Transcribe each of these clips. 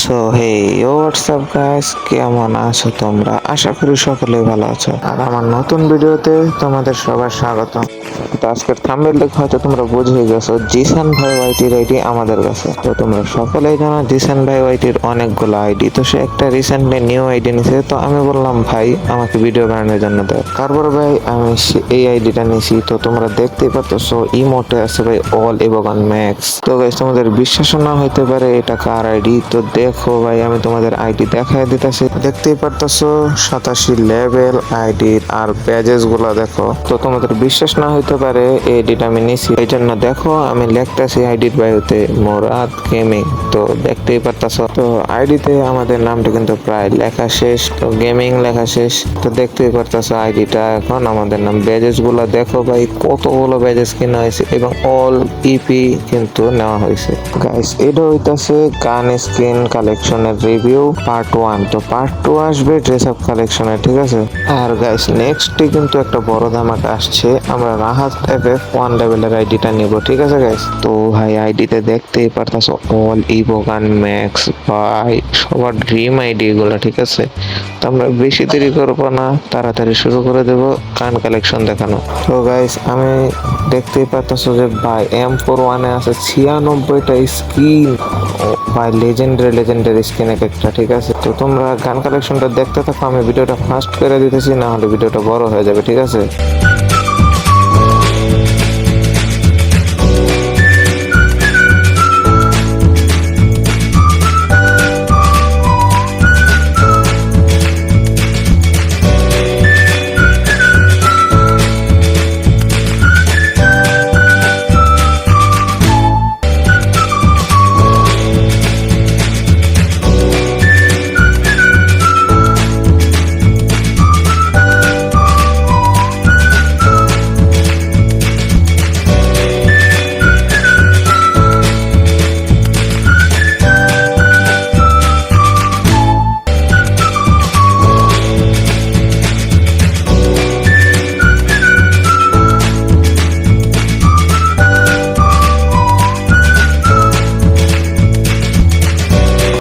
So hey WhatsApp guys, কেমন আছো তোমরা? আশা করি সকলেই ভালো আছো। আর আমার নতুন ভিডিওতে তোমাদের সবার স্বাগত। তো আজকের থাম্বনেল দেখে হয়তো তোমরা বুঝে গেছো, জিসান ভাই ওয়াইটির আইডি আমাদের কাছে। তো তোমরা সকলেই জানো জিসান ভাই ওয়াইটির অনেকগুলো আইডি, তো সে একটা রিসেন্টলি নিউ আইডি নিছে। তো আমি বললাম ভাই আমাকে ভিডিও বানানোর জন্য দাও। তারপর ভাই আমি এই আইডিটা নিছি। তো তোমরা দেখতেই পাচ্ছো ইমোটে আছে ভাই অল এভগান ম্যাক্স। তো গাইস তোমাদের বিশ্বাস না হইতে পারে এটা কার আইডি। তো দেখো ভাই আমি তোমাদের আইডি দেখায় দিতেছি। দেখতেই পারতেছো 87 লেভেল আইডির আর ব্যাজেস গুলা দেখো। তো তোমাদের বিশ্বাস না হইতে পারে এই আইডিটা আমি নিছি, এই জন্য দেখো আমি লিখতেছি আইডির বায়ুতে মোরাদ গেমিং। তো দেখতেই পারতেছো, তো আইডিতে আমাদের নামটা কিন্তু প্রায় লেখা শেষ, তো গেমিং লেখা শেষ। তো দেখতেই পারতেছো আইডিটা এখন আমাদের নাম। ব্যাজেস গুলা দেখো ভাই, কতগুলো ব্যাজেস কিনা হয়েছে এবং অল ইপি কিন্তু নেওয়া হয়েছে। গাইস এটা হইতাছে গান স্কিন কালেকশনের রিভিউ পার্ট 1। তো পার্ট 2 আসবে ড্রেস আপ কালেকশনের, ঠিক আছে। আর গাইস নেক্সটে কিন্তু একটা বড় ধামাকা আসছে, আমরা রাহাত এফএফ 1 লেভেলের আইডিটা নিব, ঠিক আছে গাইস। তো ভাই আইডিতে দেখতেই পারতাছো অল ইভোগান ম্যাক্স ভাই, সবার ড্রিম আইডি এগুলো, ঠিক আছে। তো আমরা বেশি দেরি করবো না, তাড়াতাড়ি শুরু করে দেব গান কালেকশন দেখানো। তো গাইস আমি দেখতেই পারতাছো যে ভাই M41 আছে 96টা স্কিন ভাই, লেজেন্ডারি স্কিন এক একটা, ঠিক আছে। তো তোমরা গান কালেকশনটা দেখতে থাকো, আমি ভিডিওটা ফাস্ট করে দিতেছি, না হলে ভিডিওটা বড় হয়ে যাবে, ঠিক আছে।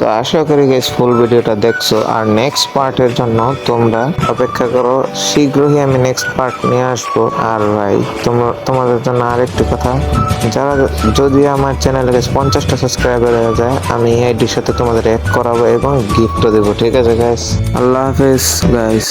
তো আশা করি গাইস ফুল ভিডিওটা দেখছো, আর নেক্সট পার্টের জন্য তোমরা অপেক্ষা করো, শীঘ্রই আমি নেক্সট পার্ট নিয়ে আসবো। আর ভাই তোমাদের জন্য আরেকটি কথা, যারা যদি আমার চ্যানেলে 50টা সাবস্ক্রাইবার হয়ে যায়, আমি এই আইডির সাথে তোমাদের অ্যাড করাবো এবং গিফটও দেবো, ঠিক আছে গাইস। আল্লাহ হাফেজ গাইস।